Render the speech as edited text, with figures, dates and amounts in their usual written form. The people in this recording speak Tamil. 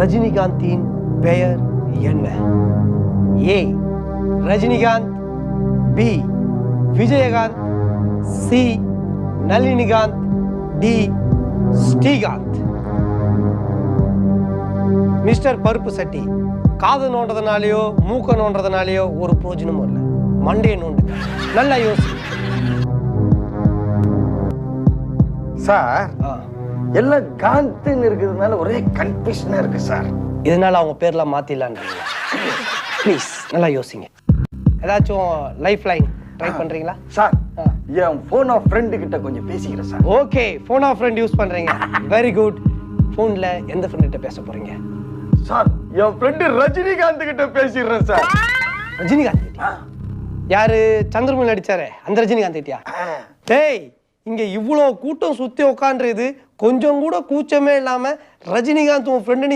ரஜினிகாந்தின் பெயர் என்ன? A Rajinikanth, B Vijayakanth, C Nalinikanth, D Srikanth. Mister பருப்பு சட்டி, காது நோண்டதுனாலயோ மூக்க நோண்டதுனாலயோ ஒரு பிரயோஜனமும் இல்லை. மண்டே நோண்டு, நல்லா யோசி. சார் எல்லாம் காந்தின்னு இருக்கிறதுனால ஒரே கன்ஃபியூஷனா இருக்கு சார். இதனால அவங்க பேர்லாம் மாத்திடலான்றீங்களா? ப்ளீஸ் நல்லா யோசிங்க. ஏதாச்சும் லைஃப் லைன் ட்ரை பண்றீங்களா? சார் என் போன் ஆஃப் ஃப்ரெண்டு கிட்ட கொஞ்சம் பேசிக்கிறேன் sir. Okay, phone of friend use பண்றீங்க. Very good. போன்ல எந்த ஃப்ரெண்ட் கிட்ட பேச போறீங்க? சார் என் ஃப்ரெண்டு ரஜினிகாந்த் கிட்ட பேசிடுறேன் சார். ரஜினிகாந்த் கிட்டயா? யாரு சந்திரமுகி நடிச்சாரே அந்த ரஜினிகாந்த் கிட்டயா? டேய், இங்க இவ்வளோ கூட்டம் சுத்தி உட்காந்துருது, கொஞ்சம் கூட கூச்சமே இல்லாம ரஜினிகாந்த் உன் ஃப்ரெண்டு